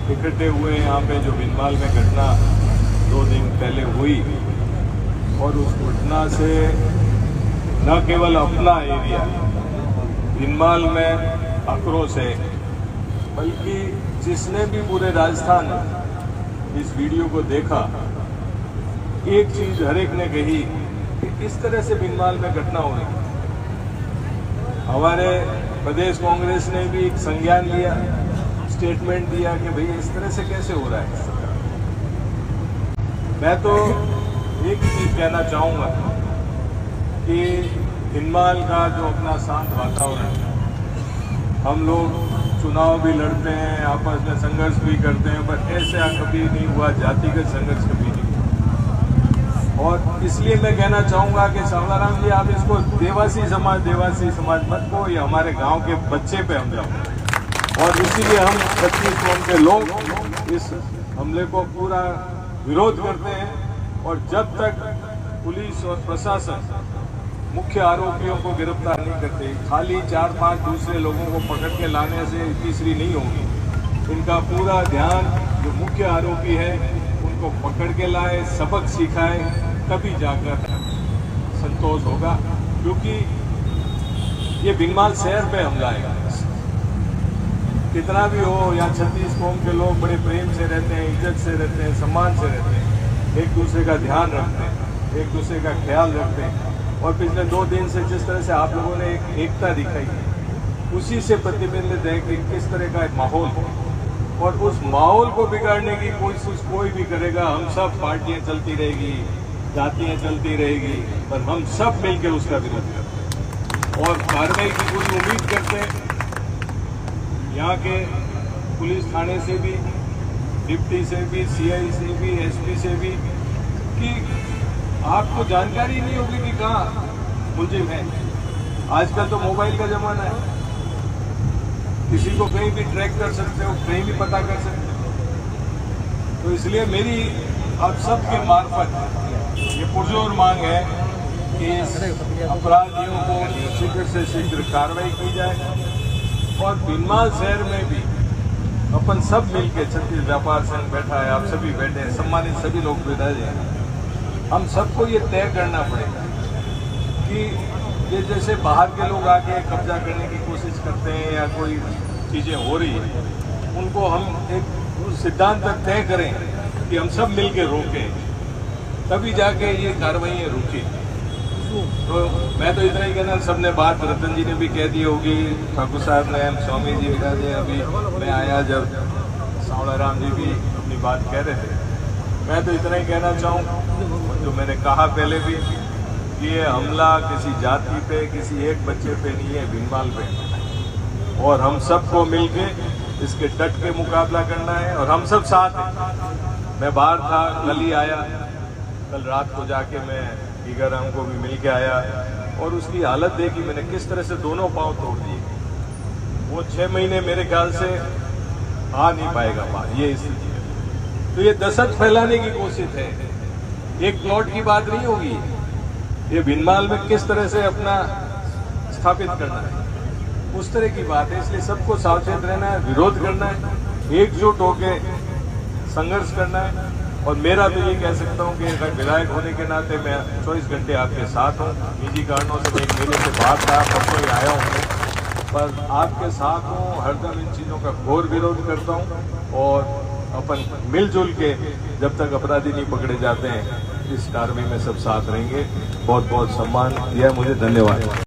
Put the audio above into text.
इकट्ठे हुए यहाँ पे जो भिनमाल में घटना 2 दिन पहले हुई, और उस घटना से न केवल अपना एरिया भिनमाल में आक्रोश है, बल्कि जिसने भी पूरे राजस्थान इस वीडियो को देखा, एक चीज हर एक ने कही कि इस तरह से भिनमाल में घटना हो रही। हमारे प्रदेश कांग्रेस ने भी एक संज्ञान लिया, स्टेटमेंट दिया कि भाई इस तरह से कैसे हो रहा है। मैं तो एक चीज कहना चाहूंगा कि भिनमाल का जो अपना शांत वातावरण है, हम लोग चुनाव भी लड़ते हैं, आपस में संघर्ष भी करते हैं, पर ऐसा कभी नहीं हुआ, जातिगत संघर्ष कभी नहीं हुआ। और इसलिए मैं कहना चाहूंगा कि सावलाराम जी, आप इसको देवासी समाज मत को, ये हमारे गांव के बच्चे पे हमला हो, और इसीलिए हम 25 कौम के लोग इस हमले को पूरा विरोध करते हैं। और जब तक पुलिस और प्रशासन मुख्य आरोपियों को गिरफ्तार नहीं करते, खाली 4-5 दूसरे लोगों को पकड़ के लाने से तीसरी नहीं होगी। इनका पूरा ध्यान जो मुख्य आरोपी है उनको पकड़ के लाए, सबक सिखाए, तभी जाकर संतोष होगा। क्योंकि ये भिनमाल शहर पे हमला है, कितना भी हो, यहाँ 36 कौम के लोग बड़े प्रेम से रहते हैं, इज्जत से रहते हैं, सम्मान से रहते हैं, एक दूसरे का ध्यान रखते हैं, एक दूसरे का ख्याल रखते हैं। और पिछले 2 दिन से जिस तरह से आप लोगों ने एक एकता दिखाई, उसी से प्रतिबिंबित है कि किस तरह का एक माहौल है। और उस माहौल को बिगाड़ने की कोशिश कोई भी करेगा, हम सब पार्टियां चलती रहेगी, जातियां चलती रहेगी, पर हम सब मिलकर उसका विरोध करते हैं और कार्रवाई की पूरी उम्मीद करते हैं। यहाँ के पुलिस थाने से भी, डिप्टी से भी, सीआई से भी, एसपी से भी, कि आपको जानकारी नहीं होगी कि कहाँ मुलजिम है। आजकल तो मोबाइल का जमाना है, किसी को कहीं भी ट्रैक कर सकते हो, कहीं भी पता कर सकते हो। तो इसलिए मेरी आप सबके मार्फत ये पुरजोर मांग है कि इस अपराधियों को शीघ्र से शीघ्र कार्रवाई की जाए। और भिनमाल शहर में भी अपन सब मिलकर, छत्तीस व्यापार संघ बैठा है, आप सभी बैठे हैं, सम्मानित सभी लोग बैठे हैं, हम सबको ये तय करना पड़ेगा कि ये जैसे बाहर के लोग आके कब्जा करने की कोशिश करते हैं या कोई चीज़ें हो रही है, उनको हम एक सिद्धांत तक तय करें कि हम सब मिलकर रोकें, तभी जाके ये कार्रवाई रुकी। तो मैं तो इतना ही कहना, सबने बात रतन जी ने भी कह दी होगी, ठाकुर साहब ने, स्वामी जी भी कह दिए, अभी मैं आया जब सावलाराम जी भी अपनी बात कह रहे थे। मैं तो इतना ही कहना चाहूँ, जो मैंने कहा पहले भी, कि ये हमला किसी जाति पे, किसी एक बच्चे पे नहीं है, भिनमाल पे, और हम सबको मिलके इसके डट के मुकाबला करना है। और हम सब साथ हैं। मैं बाहर था, कल ही आया, कल रात को जाके मैं टीकाराम को भी मिल के आया, और उसकी हालत देखी मैंने, किस तरह से दोनों पांव तोड़ दिए। वो 6 महीने मेरे ख्याल से आ नहीं पाएगा बाहर, ये स्थिति है। तो ये दहशत फैलाने की कोशिश है, एक प्लॉट की बात नहीं होगी। ये भिनमाल में किस तरह से अपना स्थापित करना है, उस तरह की बात है। इसलिए सबको सावचेत रहना है, विरोध करना है, एकजुट होकर संघर्ष करना है। और मेरा तो ये कह सकता हूँ कि विधायक होने के नाते मैं 24 घंटे आपके साथ हूँ। निजी कारणों से मैं एक महीने से बाहर था, परसों ही आया हूँ, पर आपके साथ हूँ, हरदम इन चीज़ों का घोर विरोध करता हूँ। और अपन मिलजुल के जब तक अपराधी नहीं पकड़े जाते हैं, इस कार्रवाई में सब साथ रहेंगे। बहुत बहुत सम्मान दिया मुझे, धन्यवाद।